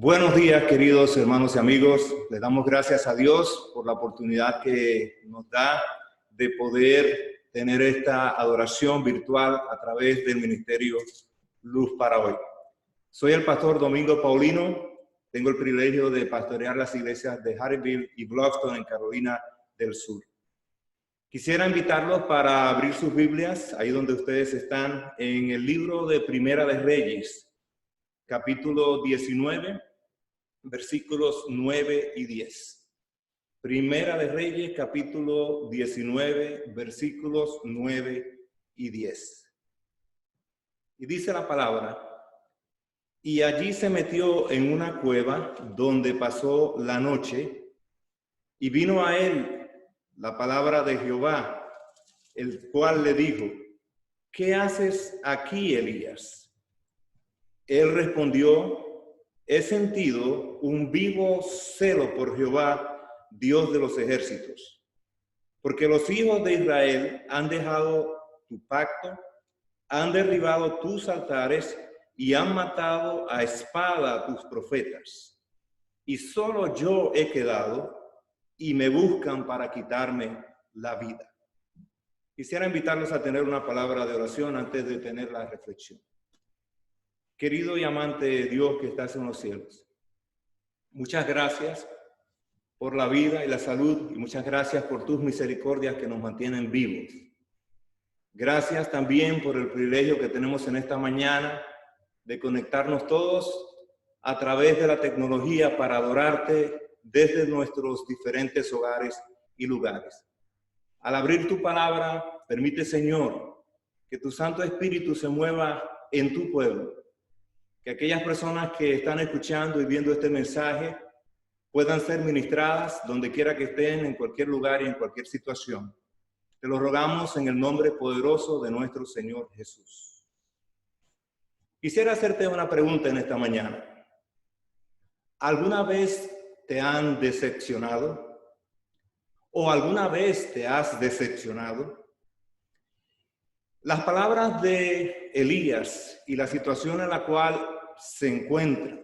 Buenos días, queridos hermanos y amigos. Le damos gracias a Dios por la oportunidad que nos da de poder tener esta adoración virtual a través del Ministerio Luz para Hoy. Soy el pastor Domingo Paulino. Tengo el privilegio de pastorear las iglesias de Harrisville y Bloxton en Carolina del Sur. Quisiera invitarlos para abrir sus Biblias, ahí donde ustedes están, en el libro de Primera de Reyes, capítulo 19, versículos 9 y 10. Primera de Reyes, capítulo 19, versículos 9 y 10. Y dice la palabra: y allí se metió en una cueva donde pasó la noche, y vino a él la palabra de Jehová, el cual le dijo: ¿qué haces aquí, Elías? Él respondió: he sentido un vivo celo por Jehová, Dios de los ejércitos, porque los hijos de Israel han dejado tu pacto, han derribado tus altares y han matado a espada a tus profetas. Y solo yo he quedado y me buscan para quitarme la vida. Quisiera invitarlos a tener una palabra de oración antes de tener la reflexión. Querido y amante Dios que estás en los cielos, muchas gracias por la vida y la salud, y muchas gracias por tus misericordias que nos mantienen vivos. Gracias también por el privilegio que tenemos en esta mañana de conectarnos todos a través de la tecnología para adorarte desde nuestros diferentes hogares y lugares. Al abrir tu palabra, permite, Señor, que tu Santo Espíritu se mueva en tu pueblo. Que aquellas personas que están escuchando y viendo este mensaje puedan ser ministradas donde quiera que estén, en cualquier lugar y en cualquier situación. Te lo rogamos en el nombre poderoso de nuestro Señor Jesús. Quisiera hacerte una pregunta en esta mañana. ¿Alguna vez te han decepcionado? ¿O alguna vez te has decepcionado? Las palabras de Elías y la situación en la cual se encuentra,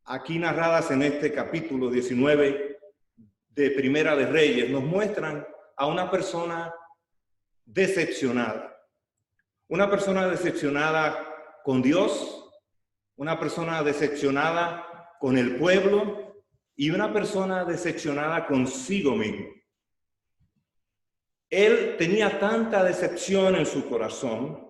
aquí narradas en este capítulo 19 de Primera de Reyes, nos muestran a una persona decepcionada. Una persona decepcionada con Dios, una persona decepcionada con el pueblo y una persona decepcionada consigo mismo. Él tenía tanta decepción en su corazón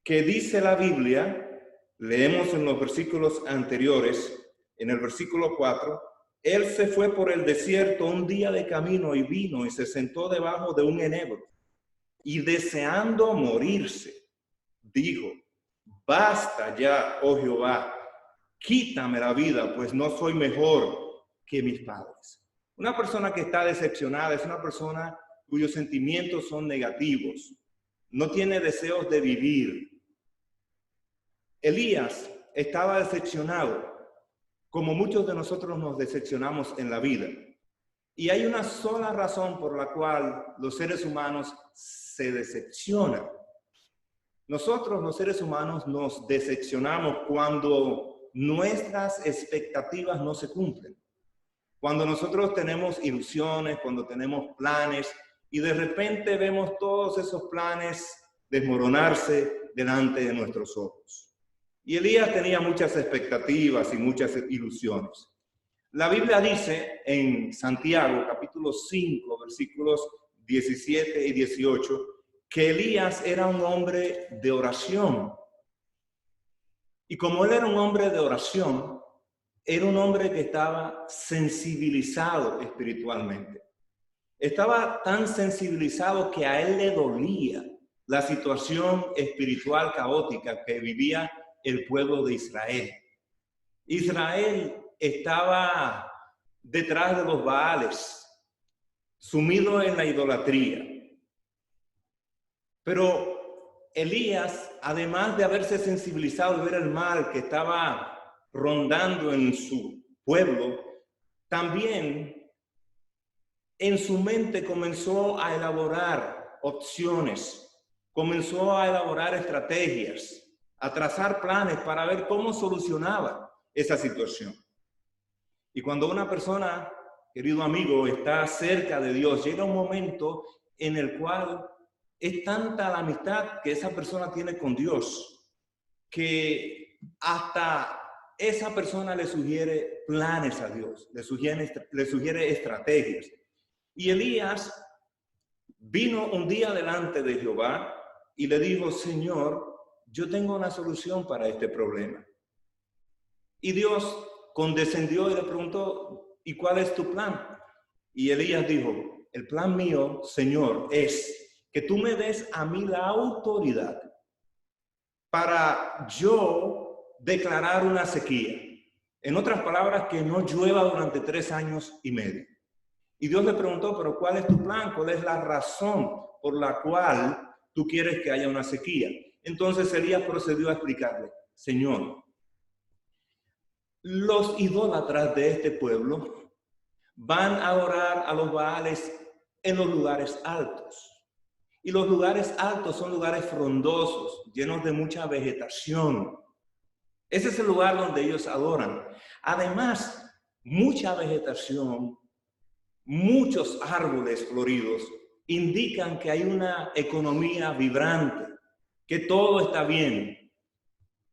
que dice la Biblia, leemos en los versículos anteriores, en el versículo 4, él se fue por el desierto un día de camino y vino y se sentó debajo de un enebro y deseando morirse, dijo: basta ya, oh Jehová, quítame la vida, pues no soy mejor que mis padres. Una persona que está decepcionada es una persona cuyos sentimientos son negativos, no tiene deseos de vivir. Elías estaba decepcionado, como muchos de nosotros nos decepcionamos en la vida. Y hay una sola razón por la cual los seres humanos se decepcionan. Nosotros, los seres humanos, nos decepcionamos cuando nuestras expectativas no se cumplen. Cuando nosotros tenemos ilusiones, cuando tenemos planes, y de repente vemos todos esos planes desmoronarse delante de nuestros ojos. Y Elías tenía muchas expectativas y muchas ilusiones. La Biblia dice en Santiago, capítulo 5, versículos 17 y 18, que Elías era un hombre de oración. Y como él era un hombre de oración, era un hombre que estaba sensibilizado espiritualmente. Estaba tan sensibilizado que a él le dolía la situación espiritual caótica que vivía el pueblo de Israel. Israel estaba detrás de los Baales, sumido en la idolatría. Pero Elías, además de haberse sensibilizado y ver el mal que estaba rondando en su pueblo, también en su mente comenzó a elaborar opciones, comenzó a elaborar estrategias, a trazar planes para ver cómo solucionaba esa situación. Y cuando una persona, querido amigo, está cerca de Dios, llega un momento en el cual es tanta la amistad que esa persona tiene con Dios, que hasta esa persona le sugiere planes a Dios, le sugiere estrategias. Y Elías vino un día delante de Jehová y le dijo: Señor, yo tengo una solución para este problema. Y Dios condescendió y le preguntó: ¿y cuál es tu plan? Y Elías dijo: el plan mío, Señor, es que tú me des a mí la autoridad para yo declarar una sequía. En otras palabras, que no llueva durante 3 años y medio. Y Dios le preguntó: pero ¿cuál es tu plan? ¿Cuál es la razón por la cual tú quieres que haya una sequía? Entonces Elías procedió a explicarle: Señor, los idólatras de este pueblo van a adorar a los Baales en los lugares altos. Y los lugares altos son lugares frondosos, llenos de mucha vegetación. Ese es el lugar donde ellos adoran. Además, mucha vegetación, muchos árboles floridos indican que hay una economía vibrante, que todo está bien.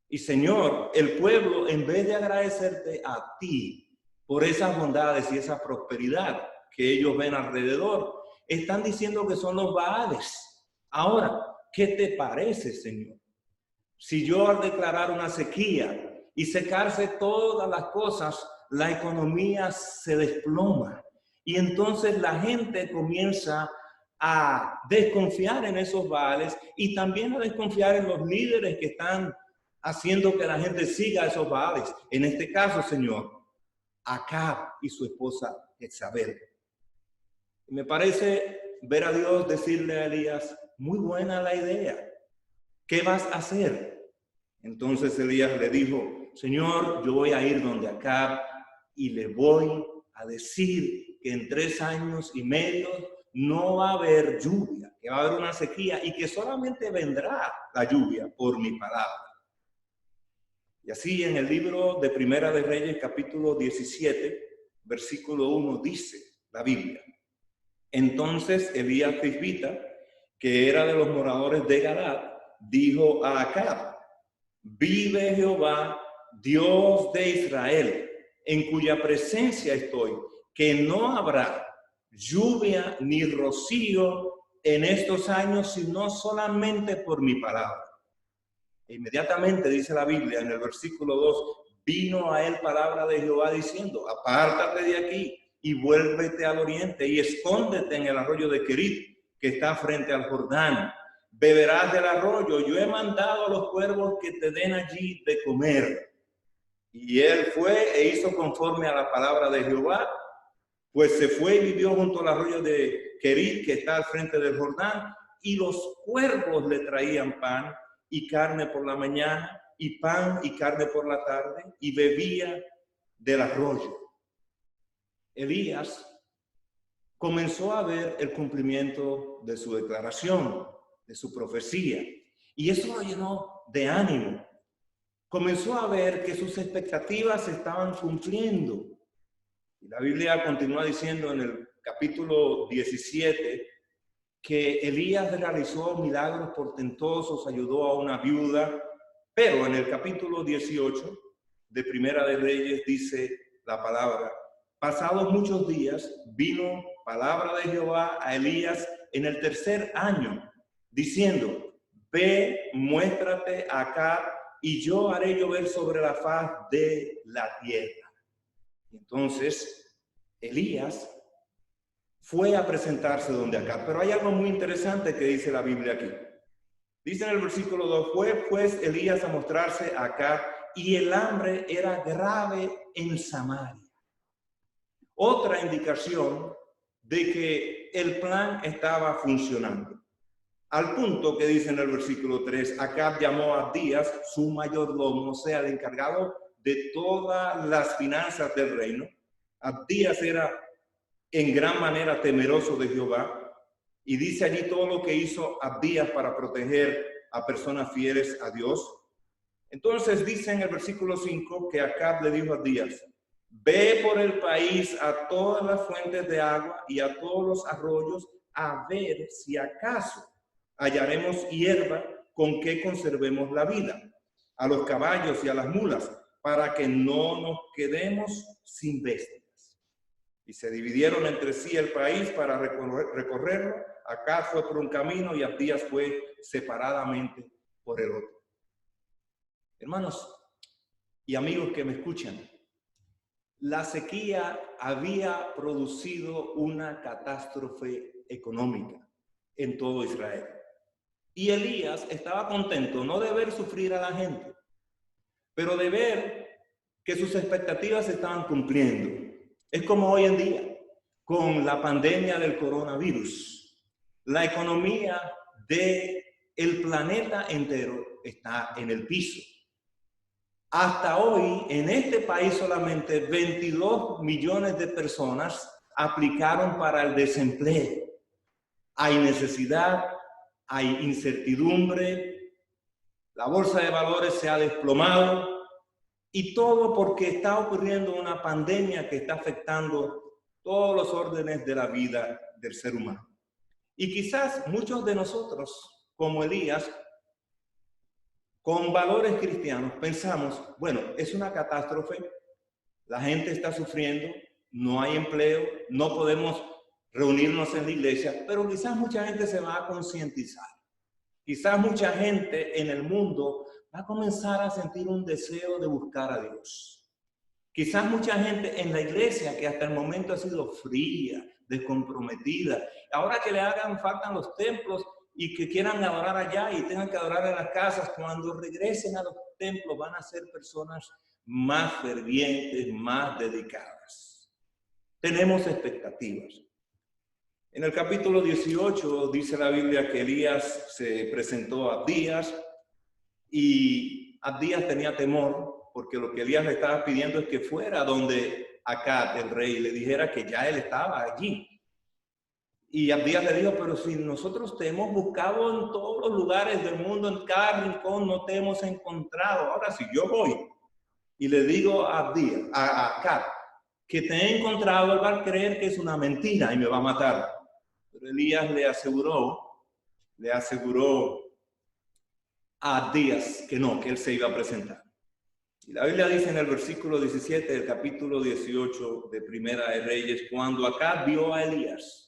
Y Señor, el pueblo, en vez de agradecerte a ti por esas bondades y esa prosperidad que ellos ven alrededor, están diciendo que son los Baales. Ahora, ¿qué te parece, Señor? Si yo, al declarar una sequía y secarse todas las cosas, la economía se desploma. Y entonces la gente comienza a desconfiar en esos Baales y también a desconfiar en los líderes que están haciendo que la gente siga a esos Baales. En este caso, Señor, Acab y su esposa Jezabel. Me parece ver a Dios decirle a Elías: muy buena la idea. ¿Qué vas a hacer? Entonces Elías le dijo: Señor, yo voy a ir donde Acab y le voy a decir que en 3 años y medio no va a haber lluvia, que va a haber una sequía y que solamente vendrá la lluvia por mi palabra. Y así en el libro de Primera de Reyes, capítulo 17, versículo 1, dice la Biblia: entonces Elías Tisbita, que era de los moradores de Galaad, dijo a Acab: vive Jehová, Dios de Israel, en cuya presencia estoy, que no habrá lluvia ni rocío en estos años, sino solamente por mi palabra. E inmediatamente dice la Biblia en el versículo 2, vino a él palabra de Jehová diciendo: apártate de aquí y vuélvete al oriente y escóndete en el arroyo de Querit, que está frente al Jordán. Beberás del arroyo, yo he mandado a los cuervos que te den allí de comer. Y él fue e hizo conforme a la palabra de Jehová, pues se fue y vivió junto al arroyo de Querit, que está al frente del Jordán, y los cuervos le traían pan y carne por la mañana, y pan y carne por la tarde, y bebía del arroyo. Elías comenzó a ver el cumplimiento de su declaración, de su profecía, y eso lo llenó de ánimo. Comenzó a ver que sus expectativas se estaban cumpliendo. Y la Biblia continúa diciendo en el capítulo 17 que Elías realizó milagros portentosos, ayudó a una viuda, pero en el capítulo 18 de Primera de Reyes dice la palabra: pasados muchos días vino palabra de Jehová a Elías en el 3er año, diciendo: ve, muéstrate acá y yo haré llover sobre la faz de la tierra. Y entonces Elías fue a presentarse donde Acab. Pero hay algo muy interesante que dice la Biblia aquí. Dice en el versículo 2, fue pues Elías a mostrarse a Acab y el hambre era grave en Samaria. Otra indicación de que el plan estaba funcionando. Al punto que dice en el versículo 3, Acab llamó a Abdías, su mayordomo, o sea, el encargado de todas las finanzas del reino. Abdías era en gran manera temeroso de Jehová, y dice allí todo lo que hizo Abdías para proteger a personas fieles a Dios. Entonces dice en el versículo 5 que Acab le dijo a Abdías: ve por el país a todas las fuentes de agua y a todos los arroyos, a ver si acaso hallaremos hierba con que conservemos la vida, a los caballos y a las mulas, para que no nos quedemos sin bestias. Y se dividieron entre sí el país para recorrerlo. Acab fue por un camino y Abdías fue separadamente por el otro. Hermanos y amigos que me escuchan, la sequía había producido una catástrofe económica en todo Israel. Y Elías estaba contento no de ver sufrir a la gente, pero de ver que sus expectativas se estaban cumpliendo. Es como hoy en día, con la pandemia del coronavirus. La economía del planeta entero está en el piso. Hasta hoy, en este país solamente 22 millones de personas aplicaron para el desempleo. Hay necesidad, hay incertidumbre, la bolsa de valores se ha desplomado y todo porque está ocurriendo una pandemia que está afectando todos los órdenes de la vida del ser humano. Y quizás muchos de nosotros, como Elías, con valores cristianos, pensamos, bueno, es una catástrofe, la gente está sufriendo, no hay empleo, no podemos reunirnos en la iglesia, pero quizás mucha gente se va a concientizar. Quizás mucha gente en el mundo va a comenzar a sentir un deseo de buscar a Dios. Quizás mucha gente en la iglesia que hasta el momento ha sido fría, descomprometida, ahora que le hagan falta los templos y que quieran adorar allá y tengan que adorar en las casas, cuando regresen a los templos van a ser personas más fervientes, más dedicadas. Tenemos expectativas. En el capítulo 18 dice la Biblia que Elías se presentó a Abdías y Abdías tenía temor porque lo que Elías le estaba pidiendo es que fuera donde Acab, el rey, le dijera que ya él estaba allí. Y Abdías le dijo, pero si nosotros te hemos buscado en todos los lugares del mundo, en cada rincón, no te hemos encontrado. Ahora, si yo voy y le digo a Abdías, a Acab, que te he encontrado, él va a creer que es una mentira y me va a matar. Pero Elías le aseguró a Abdías que no, que él se iba a presentar. Y la Biblia dice en el versículo 17 del capítulo 18 de Primera de Reyes, cuando Acab vio a Elías,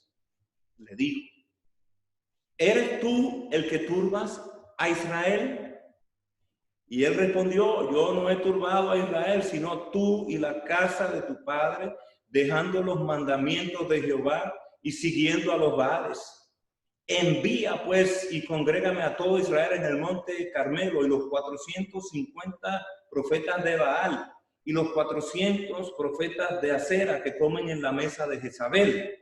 le dijo, ¿eres tú el que turbas a Israel? Y él respondió, yo no he turbado a Israel, sino tú y la casa de tu padre, dejando los mandamientos de Jehová y siguiendo a los Baales. Envía pues y congrégame a todo Israel en el monte Carmelo y los 450 profetas de Baal y los 400 profetas de Acera que comen en la mesa de Jezabel.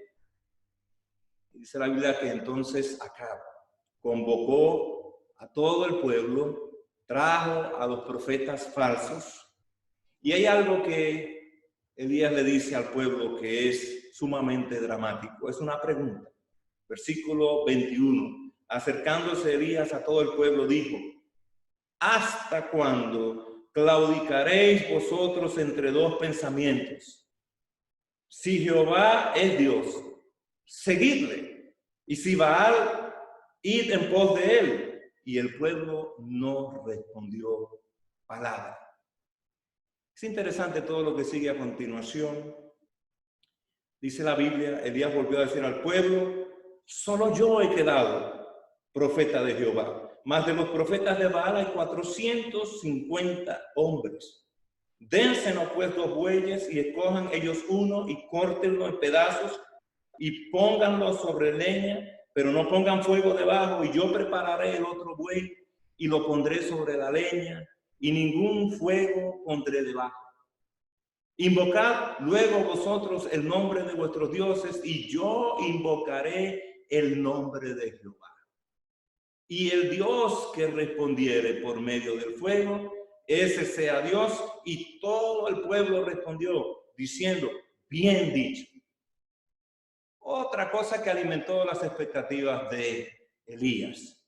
Dice la Biblia que entonces Acab convocó a todo el pueblo, trajo a los profetas falsos, y hay algo que Elías le dice al pueblo que es sumamente dramático. Es una pregunta. Versículo 21. Acercándose Elías a todo el pueblo, dijo, ¿hasta cuándo claudicaréis vosotros entre dos pensamientos? Si Jehová es Dios, seguidle. Y si Baal, id en pos de él. Y el pueblo no respondió palabra. Es interesante todo lo que sigue a continuación. Dice la Biblia, Elías volvió a decir al pueblo, solo yo he quedado profeta de Jehová. Más de los profetas de Baal hay 450 hombres. Dénsenos pues 2 bueyes y escojan ellos uno y córtenlo en pedazos y pónganlo sobre leña, pero no pongan fuego debajo, y yo prepararé el otro buey y lo pondré sobre la leña y ningún fuego pondré debajo. Invocad luego vosotros el nombre de vuestros dioses y yo invocaré el nombre de Jehová. Y el Dios que respondiere por medio del fuego, ese sea Dios. Y todo el pueblo respondió diciendo, bien dicho. Otra cosa que alimentó las expectativas de Elías.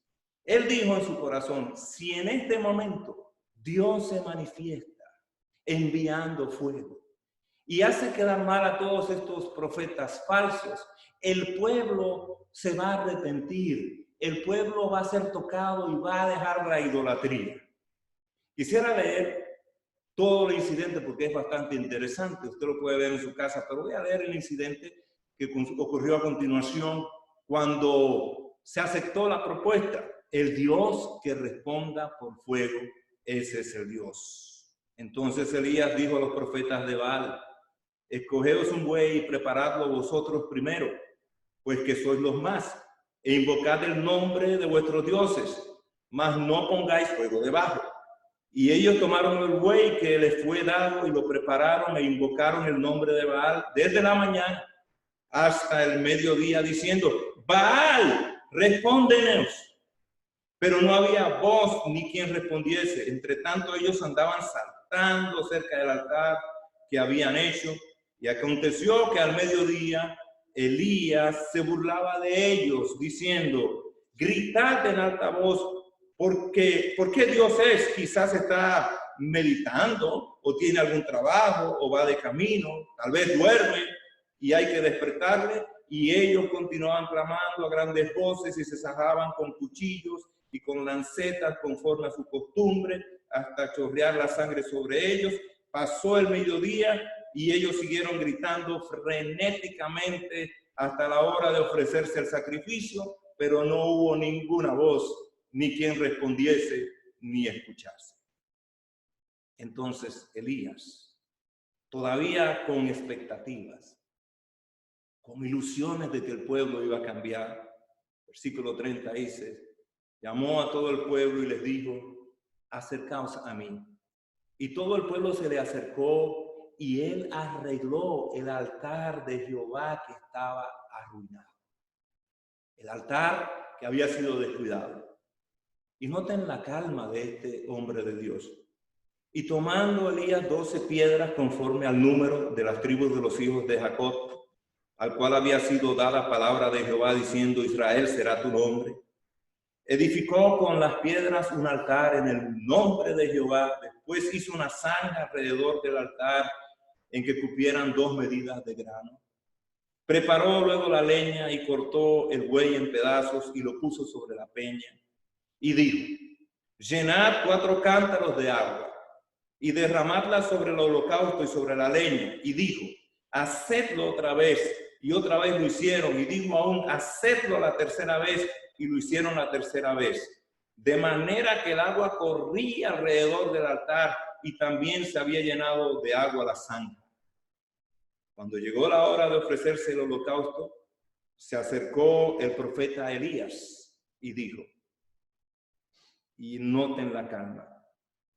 Él dijo en su corazón, si en este momento Dios se manifiesta enviando fuego y hace quedar mal a todos estos profetas falsos. El pueblo se va a arrepentir, el pueblo va a ser tocado y va a dejar la idolatría. Quisiera leer todo el incidente porque es bastante interesante, usted lo puede ver en su casa, pero voy a leer el incidente que ocurrió a continuación cuando se aceptó la propuesta. El Dios que responda por fuego, ese es el Dios. Entonces Elías dijo a los profetas de Baal: escogeos un buey y preparadlo vosotros primero, pues que sois los más, e invocad el nombre de vuestros dioses, mas no pongáis fuego debajo. Y ellos tomaron el buey que les fue dado y lo prepararon e invocaron el nombre de Baal desde la mañana hasta el mediodía, diciendo: Baal, respóndenos. Pero no había voz ni quien respondiese. Entre tanto ellos andaban saltando cerca del altar que habían hecho. Y aconteció que al mediodía Elías se burlaba de ellos, diciendo: gritad en alta voz, ¿por qué Dios es? Quizás está meditando, o tiene algún trabajo, o va de camino, tal vez duerme, y hay que despertarle. Y ellos continuaban clamando a grandes voces y se sajaban con cuchillos y con lancetas conforme a su costumbre, hasta chorrear la sangre sobre ellos. Pasó el mediodía y ellos siguieron gritando frenéticamente hasta la hora de ofrecerse el sacrificio, pero no hubo ninguna voz, ni quien respondiese, ni escuchase. Entonces Elías, todavía con expectativas, con ilusiones de que el pueblo iba a cambiar, versículo 30 dice: llamó a todo el pueblo y les dijo: acercaos a mí. Y todo el pueblo se le acercó y él arregló el altar de Jehová que estaba arruinado. El altar que había sido descuidado. Y noten la calma de este hombre de Dios. Y tomando Elías 12 piedras conforme al número de las tribus de los hijos de Jacob, al cual había sido dada palabra de Jehová diciendo: Israel será tu nombre. Edificó con las piedras un altar en el nombre de Jehová. Después hizo una zanja alrededor del altar en que cupieran 2 medidas de grano. Preparó luego la leña y cortó el buey en pedazos y lo puso sobre la peña. Y dijo: llenad 4 cántaros de agua y derramadla sobre el holocausto y sobre la leña. Y dijo: hacedlo otra vez. Y otra vez lo hicieron. Y dijo aún: hacedlo la tercera vez. Y lo hicieron la tercera vez. De manera que el agua corría alrededor del altar y también se había llenado de agua la zanja. Cuando llegó la hora de ofrecerse el holocausto, se acercó el profeta Elías y dijo, y noten la calma: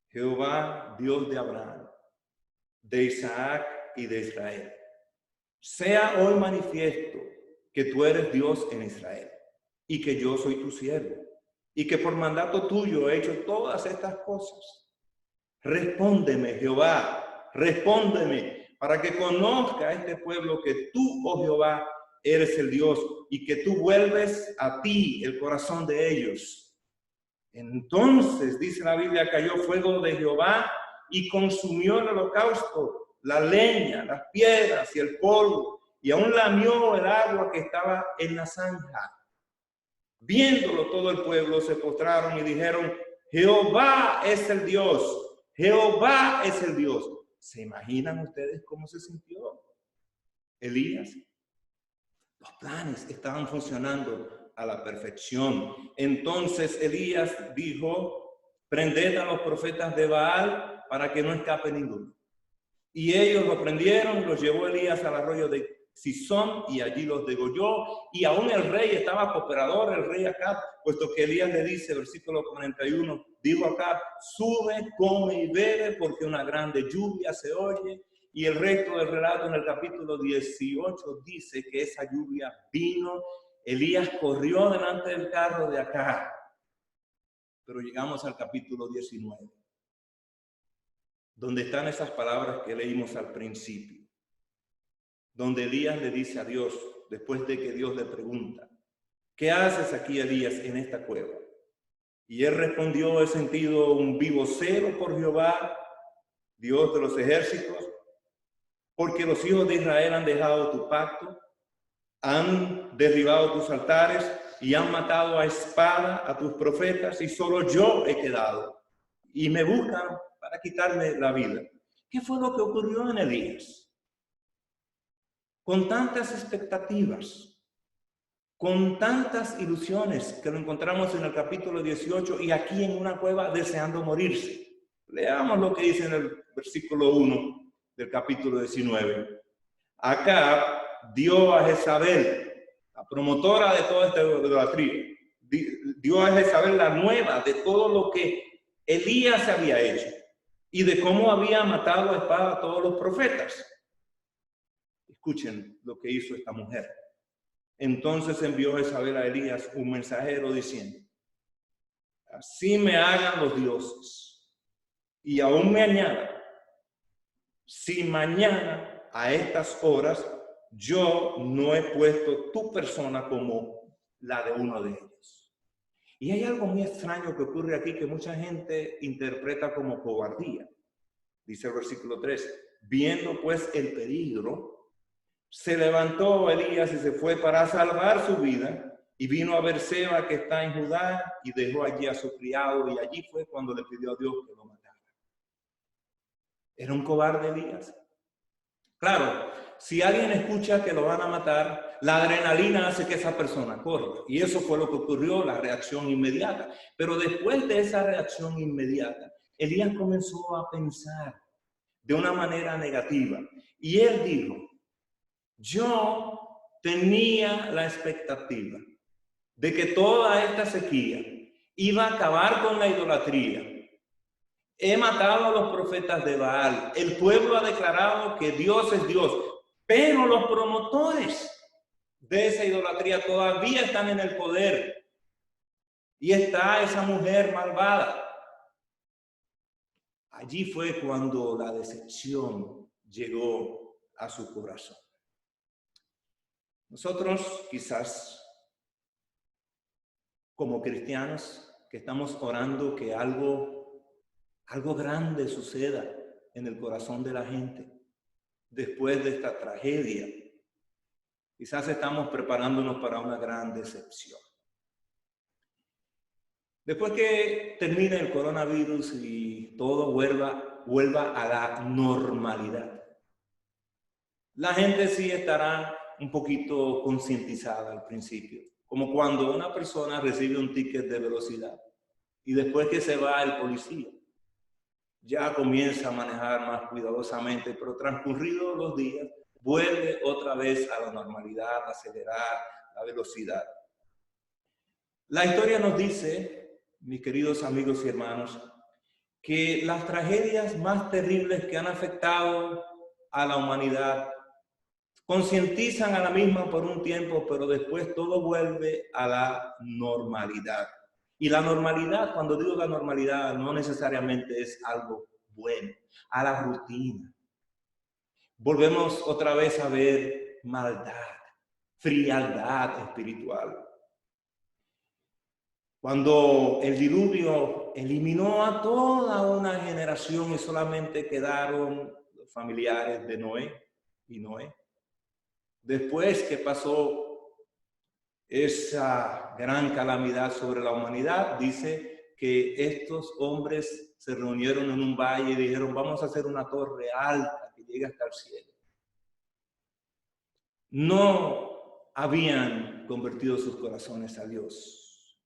Jehová, Dios de Abraham, de Isaac y de Israel, sea hoy manifiesto que tú eres Dios en Israel y que yo soy tu siervo y que por mandato tuyo he hecho todas estas cosas. Respóndeme, Jehová, respóndeme, para que conozca este pueblo que tú, oh Jehová, eres el Dios y que tú vuelves a ti el corazón de ellos. Entonces, dice la Biblia, cayó fuego de Jehová y consumió el holocausto, la leña, las piedras y el polvo, y aún lamió el agua que estaba en la zanja. Viéndolo todo el pueblo se postraron y dijeron: Jehová es el Dios, Jehová es el Dios. ¿Se imaginan ustedes cómo se sintió Elías? Los planes estaban funcionando a la perfección. Entonces Elías dijo: prended a los profetas de Baal para que no escape ninguno. Y ellos lo prendieron y los llevó Elías al arroyo de Sison y allí los degolló. Y aún el rey estaba cooperador, el rey Acab, puesto que Elías le dice, versículo 41, dijo Acab: sube, come y bebe, porque una grande lluvia se oye. Y el resto del relato en el capítulo 18 dice que esa lluvia vino. Elías corrió delante del carro de Acab. Pero llegamos al capítulo 19, donde están esas palabras que leímos al principio, donde Elías le dice a Dios, después de que Dios le pregunta: ¿qué haces aquí, Elías, en esta cueva? Y él respondió: he sentido un vivo celo por Jehová, Dios de los ejércitos, porque los hijos de Israel han dejado tu pacto, han derribado tus altares y han matado a espada a tus profetas, y solo yo he quedado. Y me buscan para quitarme la vida. ¿Qué fue lo que ocurrió en Elías? Con tantas expectativas, con tantas ilusiones, que lo encontramos en el capítulo 18 y aquí en una cueva deseando morirse. Leamos lo que dice en el versículo 1 del capítulo 19. Acab dio a Jezabel, la promotora de toda esta idolatría, dio a Jezabel la nueva de todo lo que Elías había hecho y de cómo había matado a espada a todos los profetas. Escuchen lo que hizo esta mujer. Entonces envió Jezabel a Elías un mensajero diciendo: así me hagan los dioses, y aún me añadan, si mañana a estas horas yo no he puesto tu persona como la de uno de ellos. Y hay algo muy extraño que ocurre aquí que mucha gente interpreta como cobardía. Dice el versículo 3, viendo pues el peligro, se levantó Elías y se fue para salvar su vida, y vino a Berseba, que está en Judá, y dejó allí a su criado, y allí fue cuando le pidió a Dios que lo matara. ¿Era un cobarde Elías? Claro, si alguien escucha que lo van a matar, la adrenalina hace que esa persona corra. Y eso fue lo que ocurrió, la reacción inmediata. Pero después de esa reacción inmediata, Elías comenzó a pensar de una manera negativa. Y él dijo: yo tenía la expectativa de que toda esta sequía iba a acabar con la idolatría. He matado a los profetas de Baal. El pueblo ha declarado que Dios es Dios, pero los promotores de esa idolatría todavía están en el poder. Y está esa mujer malvada. Allí fue cuando la decepción llegó a su corazón. Nosotros quizás, como cristianos, que estamos orando que algo grande suceda en el corazón de la gente después de esta tragedia, quizás estamos preparándonos para una gran decepción. Después que termine el coronavirus y todo vuelva a la normalidad, la gente sí estará un poquito concientizada al principio, como cuando una persona recibe un ticket de velocidad y después que se va el policía, ya comienza a manejar más cuidadosamente, pero transcurridos los días, vuelve otra vez a la normalidad, a acelerar la velocidad. La historia nos dice, mis queridos amigos y hermanos, que las tragedias más terribles que han afectado a la humanidad concientizan a la misma por un tiempo, pero después todo vuelve a la normalidad. Y la normalidad, cuando digo la normalidad, no necesariamente es algo bueno, a la rutina. Volvemos otra vez a ver maldad, frialdad espiritual. Cuando el diluvio eliminó a toda una generación y solamente quedaron los familiares de Noé y Noé. Después que pasó esa gran calamidad sobre la humanidad, dice que estos hombres se reunieron en un valle y dijeron: vamos a hacer una torre alta que llegue hasta el cielo. No habían convertido sus corazones a Dios.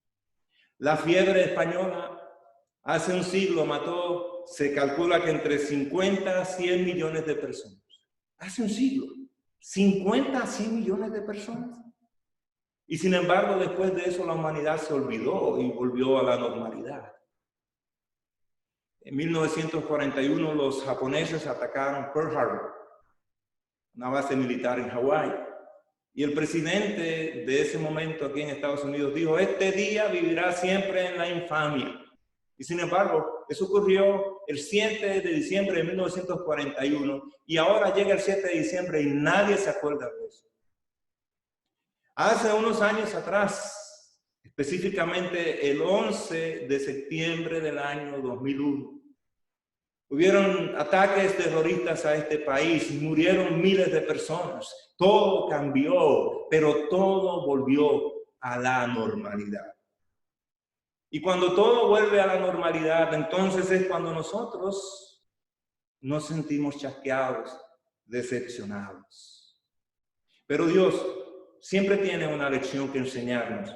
La fiebre española hace un siglo mató, se calcula que entre 50 a 100 millones de personas. Hace un siglo, 50 a 100 millones de personas. Y sin embargo, después de eso la humanidad se olvidó y volvió a la normalidad. En 1941 los japoneses atacaron Pearl Harbor, una base militar en Hawái. Y el presidente de ese momento aquí en Estados Unidos dijo: este día vivirá siempre en la infamia. Y sin embargo, eso ocurrió el 7 de diciembre de 1941 y ahora llega el 7 de diciembre y nadie se acuerda de eso. Hace unos años atrás, específicamente el 11 de septiembre del año 2001. Hubieron ataques terroristas a este país, murieron miles de personas, todo cambió, pero todo volvió a la normalidad. Y cuando todo vuelve a la normalidad, entonces es cuando nosotros nos sentimos chasqueados, decepcionados. Pero Dios siempre tiene una lección que enseñarnos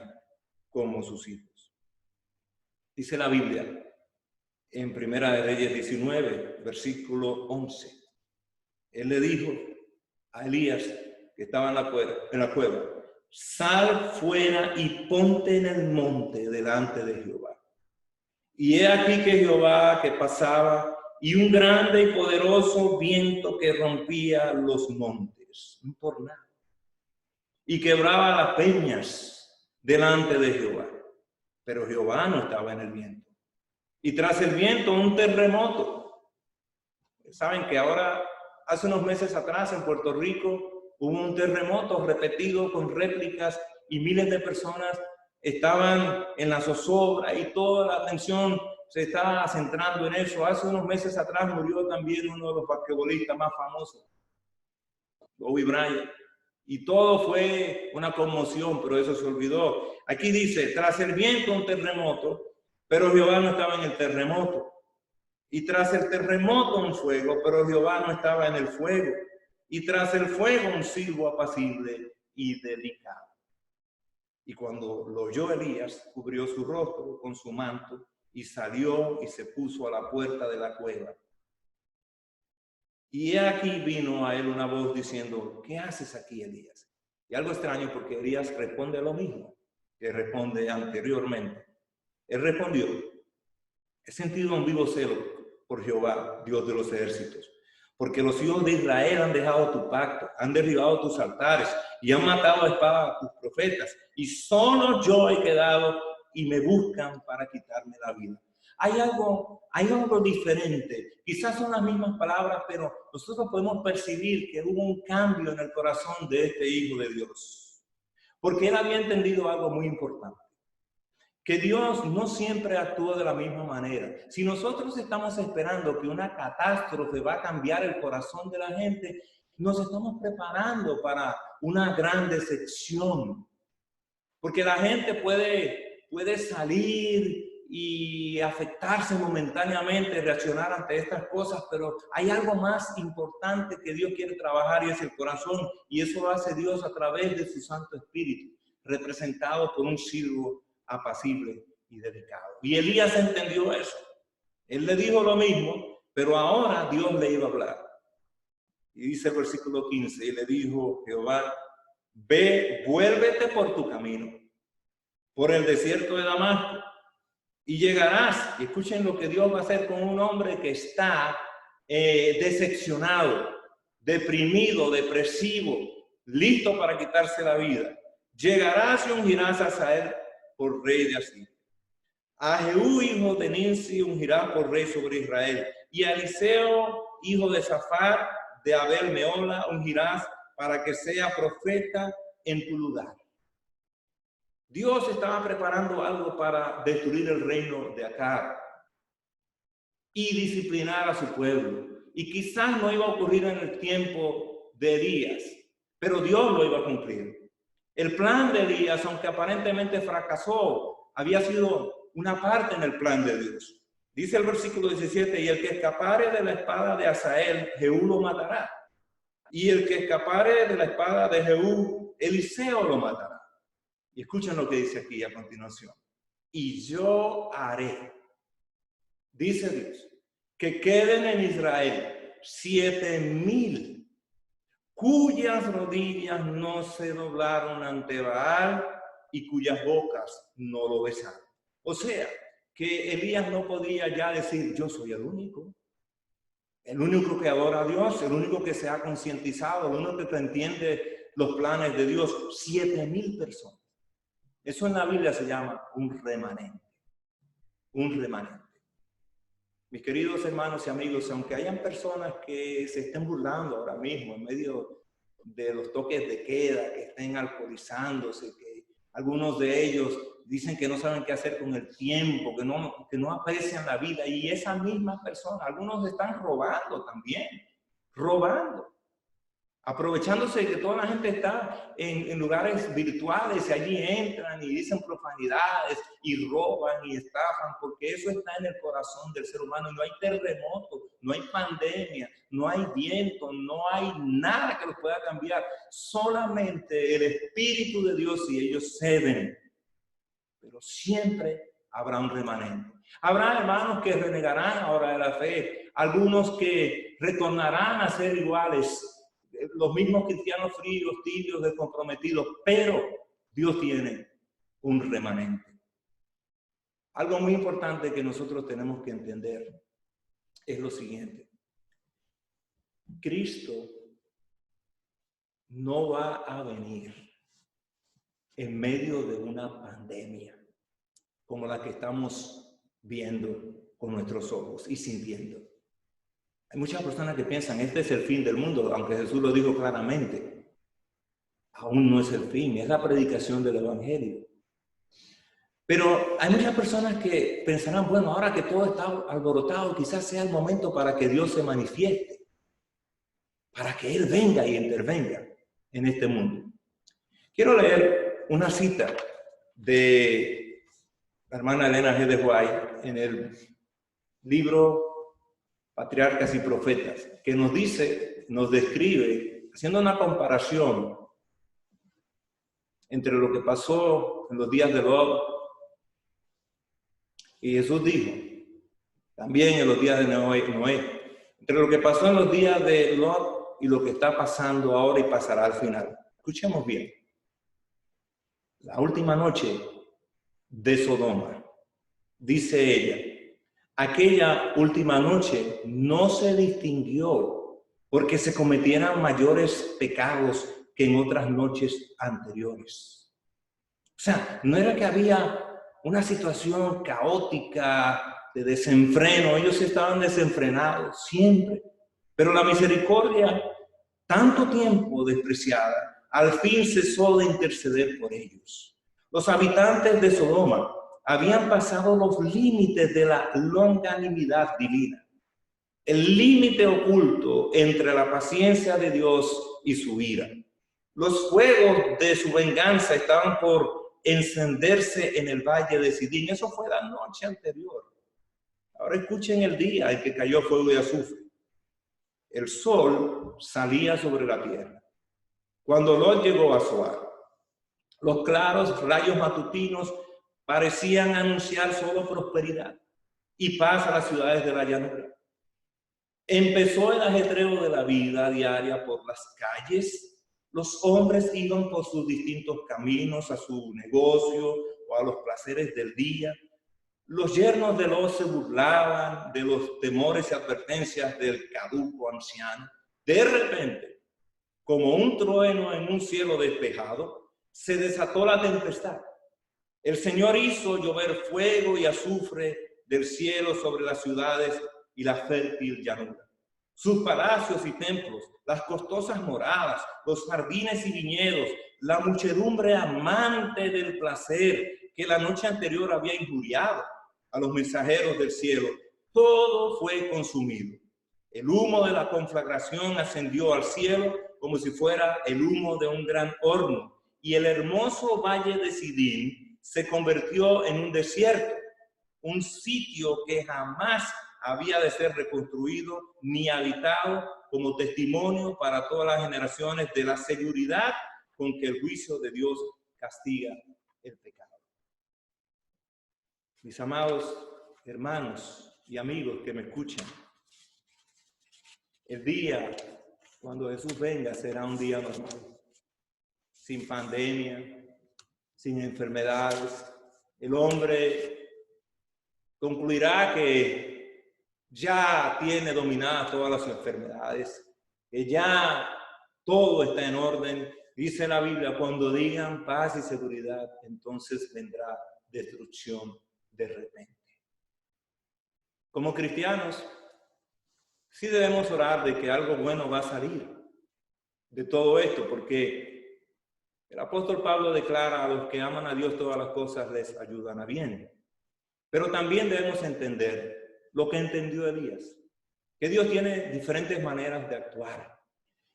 como sus hijos. Dice la Biblia en Primera de Reyes 19, versículo 11. Él le dijo a Elías, que estaba en la cueva, sal fuera y ponte en el monte delante de Jehová. Y he aquí que Jehová que pasaba, y un grande y poderoso viento que rompía los montes, un tornado, y quebraba las peñas delante de Jehová. Pero Jehová no estaba en el viento. Y tras el viento, un terremoto. Saben que ahora, hace unos meses atrás, en Puerto Rico, hubo un terremoto repetido con réplicas y miles de personas estaban en la zozobra y toda la atención se estaba centrando en eso. Hace unos meses atrás murió también uno de los basquetbolistas más famosos, Kobe Bryant. Y todo fue una conmoción, pero eso se olvidó. Aquí dice, tras el viento un terremoto, pero Jehová no estaba en el terremoto. Y tras el terremoto un fuego, pero Jehová no estaba en el fuego. Y tras el fuego un silbo apacible y delicado. Y cuando lo oyó Elías, cubrió su rostro con su manto y salió y se puso a la puerta de la cueva. Y aquí vino a él una voz diciendo, ¿qué haces aquí, Elías? Y algo extraño porque Elías responde lo mismo que responde anteriormente. Él respondió, he sentido un vivo celo por Jehová, Dios de los ejércitos, porque los hijos de Israel han dejado tu pacto, han derribado tus altares y han matado a espada a tus profetas. Y solo yo he quedado y me buscan para quitarme la vida. Hay algo diferente. Quizás son las mismas palabras, pero nosotros podemos percibir que hubo un cambio en el corazón de este hijo de Dios. Porque él había entendido algo muy importante. Que Dios no siempre actúa de la misma manera. Si nosotros estamos esperando que una catástrofe va a cambiar el corazón de la gente, nos estamos preparando para una gran decepción. Porque la gente puede salir y afectarse momentáneamente, reaccionar ante estas cosas, pero hay algo más importante que Dios quiere trabajar y es el corazón, y eso lo hace Dios a través de su Santo Espíritu, representado por un siervo apacible y delicado. Y Elías entendió eso. Él le dijo lo mismo, pero ahora Dios le iba a hablar. Y dice el versículo 15, y le dijo Jehová, ve, vuélvete por tu camino, por el desierto de Damasco, y llegarás. Y escuchen lo que Dios va a hacer con un hombre que está decepcionado, deprimido, depresivo, listo para quitarse la vida. Llegarás y ungirás a Hazael por rey de Asiria. A Jehú, hijo de Nimsi, ungirás por rey sobre Israel. Y a Eliseo, hijo de Safar, de Abel Meola, ungirás para que sea profeta en tu lugar. Dios estaba preparando algo para destruir el reino de Acab y disciplinar a su pueblo. Y quizás no iba a ocurrir en el tiempo de Elías, pero Dios lo iba a cumplir. El plan de Elías, aunque aparentemente fracasó, había sido una parte en el plan de Dios. Dice el versículo 17, y el que escapare de la espada de Hazael, Jehú lo matará. Y el que escapare de la espada de Jehú, Eliseo lo matará. Y escuchen lo que dice aquí a continuación. Y yo haré, dice Dios, que queden en Israel 7,000 cuyas rodillas no se doblaron ante Baal y cuyas bocas no lo besaron. O sea, que Elías no podía ya decir, yo soy el único que adora a Dios, el único que se ha concientizado, el único que entiende los planes de Dios. 7,000 personas. Eso en la Biblia se llama un remanente. Un remanente. Mis queridos hermanos y amigos, aunque hayan personas que se estén burlando ahora mismo en medio de los toques de queda, que estén alcoholizándose, que algunos de ellos dicen que no saben qué hacer con el tiempo, que no aprecian la vida. Y esas mismas personas, algunos están robando también, robando. Aprovechándose de que toda la gente está en lugares virtuales y allí entran y dicen profanidades y roban y estafan, porque eso está en el corazón del ser humano. Y no hay terremoto, no hay pandemia, no hay viento, no hay nada que los pueda cambiar. Solamente el Espíritu de Dios, y ellos ceden. Pero siempre habrá un remanente. Habrá hermanos que renegarán ahora de la fe, algunos que retornarán a ser iguales, los mismos cristianos fríos, tibios, descomprometidos, pero Dios tiene un remanente. Algo muy importante que nosotros tenemos que entender es lo siguiente. Cristo no va a venir en medio de una pandemia como la que estamos viendo con nuestros ojos y sintiendo. Hay muchas personas que piensan, este es el fin del mundo, aunque Jesús lo dijo claramente. Aún no es el fin, es la predicación del Evangelio. Pero hay muchas personas que pensarán, bueno, ahora que todo está alborotado, quizás sea el momento para que Dios se manifieste, para que Él venga y intervenga en este mundo. Quiero leer una cita de la hermana Elena G. de White en el libro Patriarcas y Profetas, que nos dice, nos describe, haciendo una comparación entre lo que pasó en los días de Lot, y Jesús dijo, también en los días de Noé, entre lo que pasó en los días de Lot y lo que está pasando ahora y pasará al final. Escuchemos bien. La última noche de Sodoma, dice ella, aquella última noche no se distinguió porque se cometieran mayores pecados que en otras noches anteriores. O sea, no era que había una situación caótica de desenfreno, ellos estaban desenfrenados siempre, pero la misericordia, tanto tiempo despreciada, al fin cesó de interceder por ellos. Los habitantes de Sodoma habían pasado los límites de la longanimidad divina, el límite oculto entre la paciencia de Dios y su ira. Los fuegos de su venganza estaban por encenderse en el valle de Sidín. Eso fue la noche anterior. Ahora escuchen el día en que cayó fuego y azufre. El sol salía sobre la tierra. Cuando Lot llegó a Zoar, los claros rayos matutinos parecían anunciar solo prosperidad y paz a las ciudades de la llanura. Empezó el ajetreo de la vida diaria por las calles. Los hombres iban por sus distintos caminos, a su negocio o a los placeres del día. Los yernos de Lot se burlaban de los temores y advertencias del caduco anciano. De repente, como un trueno en un cielo despejado, se desató la tempestad. El Señor hizo llover fuego y azufre del cielo sobre las ciudades y la fértil llanura. Sus palacios y templos, las costosas moradas, los jardines y viñedos, la muchedumbre amante del placer que la noche anterior había injuriado a los mensajeros del cielo, todo fue consumido. El humo de la conflagración ascendió al cielo como si fuera el humo de un gran horno, y el hermoso valle de Sidín se convirtió en un desierto, un sitio que jamás había de ser reconstruido ni habitado, como testimonio para todas las generaciones de la seguridad con que el juicio de Dios castiga el pecado. Mis amados hermanos y amigos que me escuchan, el día cuando Jesús venga será un día normal, sin pandemia, sin enfermedades. El hombre concluirá que ya tiene dominadas todas las enfermedades, que ya todo está en orden. Dice la Biblia, cuando digan paz y seguridad, entonces vendrá destrucción de repente. Como cristianos, sí debemos orar de que algo bueno va a salir de todo esto, porque El apóstol Pablo declara: a los que aman a Dios todas las cosas les ayudan a bien. Pero también debemos entender lo que entendió Elías, que Dios tiene diferentes maneras de actuar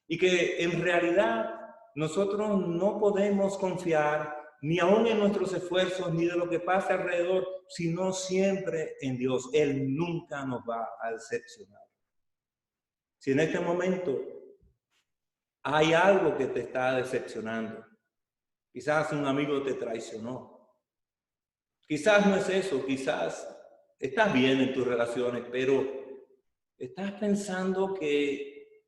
y que en realidad nosotros no podemos confiar ni aún en nuestros esfuerzos ni de lo que pasa alrededor, sino siempre en Dios. Él nunca nos va a decepcionar. Si en este momento hay algo que te está decepcionando, quizás un amigo te traicionó, quizás no es eso, quizás estás bien en tus relaciones, pero estás pensando que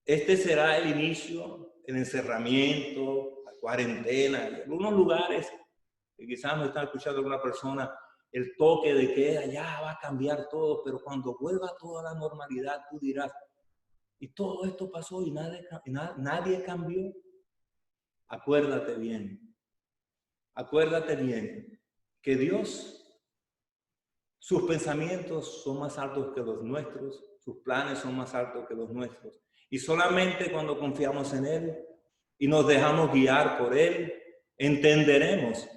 este será el inicio, el encerramiento, la cuarentena, en algunos lugares que quizás me está escuchando alguna persona, el toque de queda ya va a cambiar todo, pero cuando vuelva toda la normalidad, tú dirás: y todo esto pasó y nadie cambió. Acuérdate bien que Dios, sus pensamientos son más altos que los nuestros, sus planes son más altos que los nuestros. Y solamente cuando confiamos en Él y nos dejamos guiar por Él, entenderemos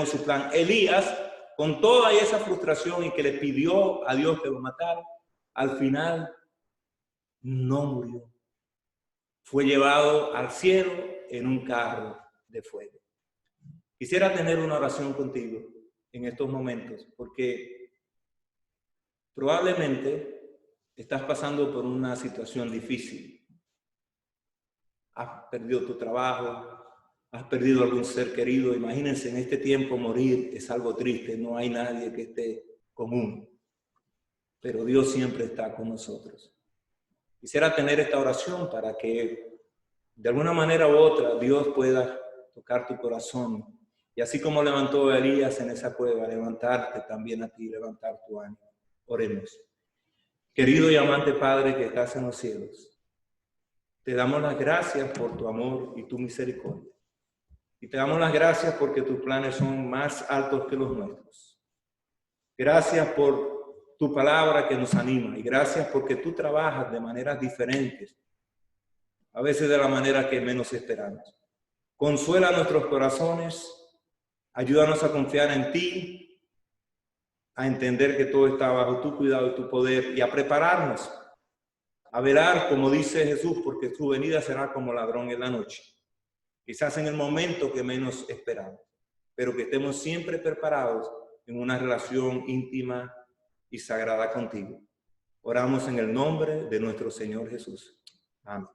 su plan. Elías, con toda esa frustración y que le pidió a Dios que lo matara, al final no murió. Fue llevado al cielo en un carro de fuego. Quisiera tener una oración contigo en estos momentos, porque probablemente estás pasando por una situación difícil. Has perdido tu trabajo, has perdido algún ser querido. Imagínense, en este tiempo morir es algo triste, no hay nadie que esté con uno. Pero Dios siempre está con nosotros. Quisiera tener esta oración para que de alguna manera u otra Dios pueda tocar tu corazón. Y así como levantó a Elías en esa cueva, levantarte también a ti, levantar tu ánimo. Oremos. Querido y amante Padre que estás en los cielos, te damos las gracias por tu amor y tu misericordia. Y te damos las gracias porque tus planes son más altos que los nuestros. Gracias por tu palabra que nos anima y gracias porque tú trabajas de maneras diferentes, a veces de la manera que menos esperamos. Consuela nuestros corazones, ayúdanos a confiar en ti, a entender que todo está bajo tu cuidado y tu poder y a prepararnos, a velar, como dice Jesús, porque su venida será como ladrón en la noche. Quizás en el momento que menos esperamos, pero que estemos siempre preparados en una relación íntima y sagrada contigo. Oramos en el nombre de nuestro Señor Jesús. Amén.